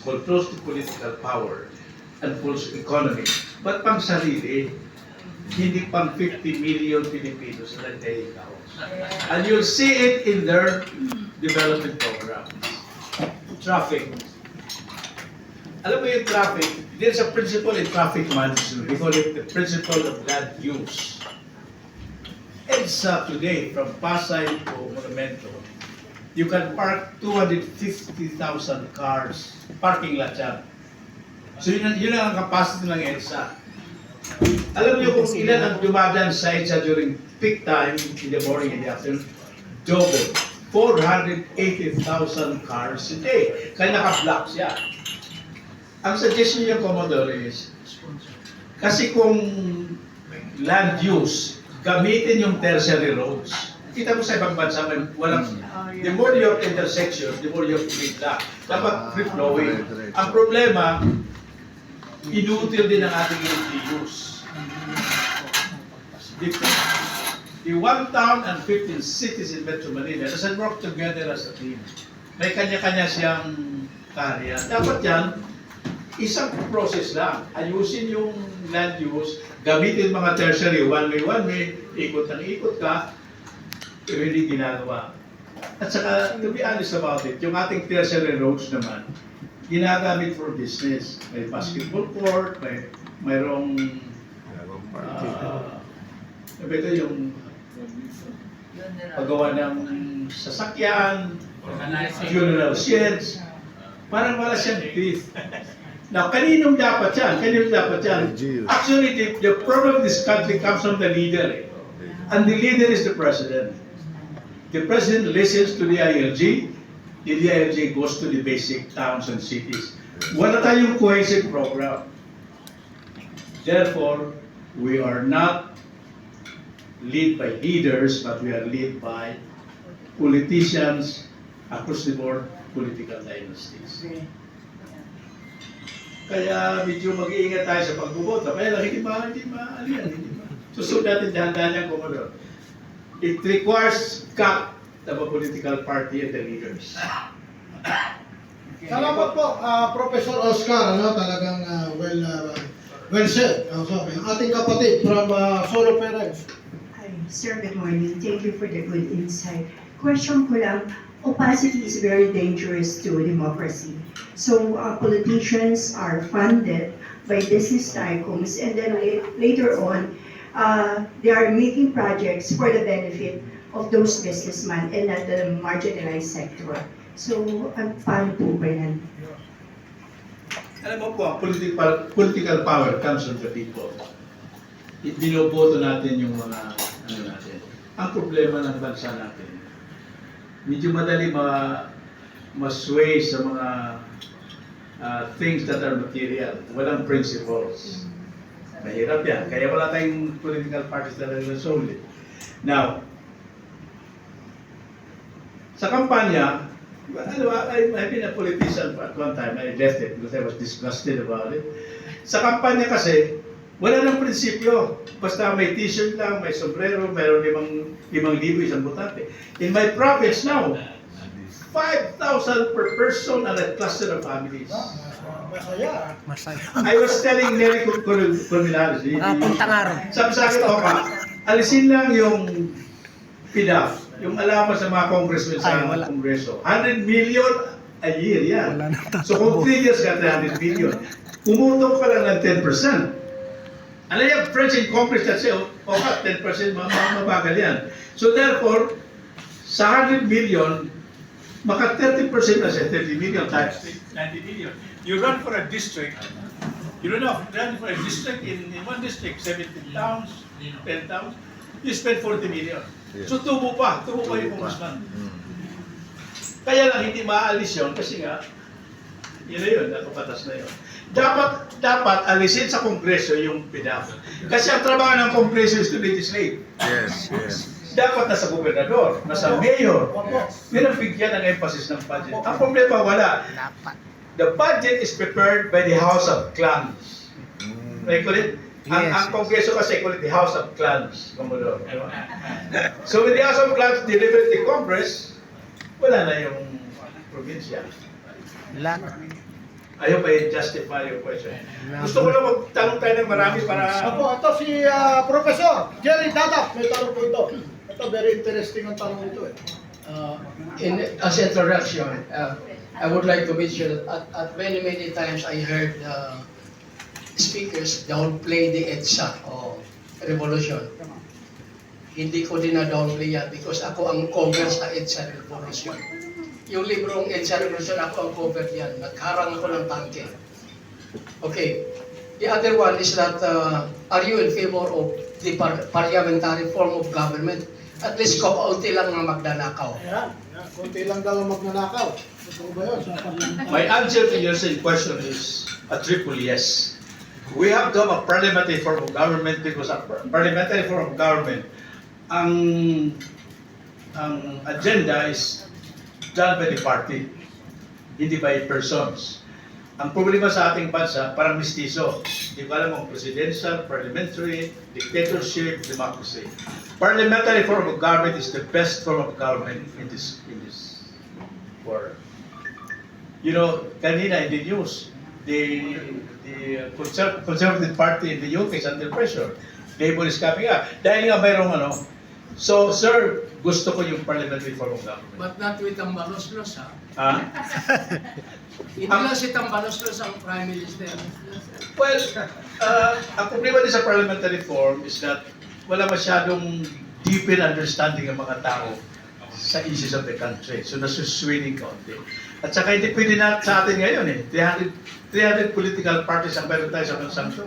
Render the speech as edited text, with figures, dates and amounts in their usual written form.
controls the political power and pulls economy, but pang sarili, hindi pang 50 million Filipinos na nagtaikaw. And you'll see it in their development programs. Traffic. Alam mo yung traffic, there's a principle in traffic management. We call it the principle of land use. EDSA today, from Pasay to Monumento, you can park 250,000 cars, parking lot yan. So yun ang capacity ng EDSA. Alam niyo kung ilan ang dumadaan sa EDSA during peak time, in the morning and the afternoon? Double. 480,000 cars a day. Kaya naka-block siya. Ang suggestion niya, Commodore, is kasi kung land use, gamitin yung tertiary roads. Kita mo sa ibang bansa, walang, the more you have intersections, the more you have free block. Dapat free-flowing. Ang problema, inutil din ang ating LGUs. The 1 town and 15 cities in Metro Manila doesn't work together as a team. May kanya-kanya siyang karya. Dapat yan, isang process lang. Ayusin yung land use, gamitin mga tertiary, one way, ikot ng ikot ka, pero hindi ginagawa. At saka, to be honest about it, yung ating tertiary roads naman, ginagamit for business. May basketball court, mayroong ito yung paggawa ng sasakyan, funeral sheds, parang wala siyang teeth. Now, kaninong dapat yan? Actually, the problem of this country comes from the leader. And the leader is the president. The president listens to the ILG, the ILG goes to the basic towns and cities. Wala tayong cohesive program. Therefore, we are not led by leaders, but we are led by politicians across the board, political dynasties. Kaya medyo mag-iingat tayo sa pagbuboto. Kaya lang hindi maalihan. Susunod natin dahan-dahan yung Commodore. It requires cut of a political party and the leaders. Salamat po, Professor Oscar, talagang well said. Sabi, ang ating kapatid from Solo Parents. Hi, sir, good morning. Thank you for the good insight. Question ko lang, opacity is very dangerous to democracy. So politicians are funded by business tycoons, and then later on, they are making projects for the benefit of those businessmen and not the marginalized sector. So, paano po ba yan? Alam mo po, political power comes from the people. Binoboto natin yung mga natin. Ang problema ng bansa natin, medyo madali ma-sway sa mga things that are material. Walang principles. Mahirap yan. Kaya wala tayong political parties that are solid. Now, sa kampanya, I've been a politician at one time. I left it because I was disgusted about it. Sa kampanya kasi, wala nang prinsipyo. Basta may t-shirt lang, may sombrero, mayroon 5,000 isang butante. In my province now, 5,000 per person and a cluster of families. Masaya. I was telling Nery Corminales, sabi sa akin, alisin lang yung PDAF, yung alaman sa mga congressmen sa kongreso. 100 million a year yan. So kung 3 years ka 300 million, pumutong ka lang ng 10%. Ano yung friends in Congress that say, 10% mabagal yan. So therefore, sa 100 million, maka 30% na siya, 30 million times 90 million. You run for a district, run for a district in one district, 17 towns, 10 towns, you spend 40 million. So tubo pa yung congressman. Kaya lang hindi maaalis yun kasi nga, yun, nakapatas na yun. Dapat alisin sa kongreso yung PDAF. Kasi ang trabaho ng kongreso is to legislate. Yes. Dapat nasa gobernador, nasa mayor. Yun ang bigyan ng emphasis ng budget. Ang problema wala. The budget is prepared by the House of Clans. May kulit? Ang kongreso kasi kulit the House of Clans. Commodore. So when the House of Clans delivered the Congress, wala na yung probinsya. I hope I justify your question. Gusto ko lang magtanong tayo ng marami para... Apo, ito si Professor Jerry Dadap. May tanong po ito. Ito, very interesting ang tanong ito eh. As introduction, I would like to mention that at many times I heard speakers downplay the EDSA o revolution. Hindi ko din na-downplay yan because ako ang cover sa EDSA revolution. Yung librong EDSA revolution, ako ang cover yan. Nagharang ako ng tangke. Okay. The other one is that, are you in favor of the parliamentary form of government? At least kaunti lang ang magdanakaw. Ayan. Kunti lang daw ang magnanakaw. Totoo ba yun? My answer to your question is a triple yes. We have to have a parliamentary form of government because a parliamentary form of government, ang agenda is done by the party, hindi by persons. Ang problema sa ating bansa, parang mistiso. Hindi ko alam kung presidential, parliamentary, dictatorship, democracy. Parliamentary form of government is the best form of government in this world. You know, kanina in the news, the Conservative Party in the UK is under pressure. Labour is coming up. Dahil nga mayroong ano. So, sir, gusto ko yung parliamentary form of government. But not with Tambalos-Los, ha? Ah? Hindi lang si Tambalos-Los ang Prime Minister. Well, ang problema din sa parliamentary form is that wala masyadong deeper understanding ng mga tao sa issues of the country. So, nasuswining kaunti. At saka hindi pwede na sa atin ngayon eh. 300 political parties ang meron tayo sa bansang ito.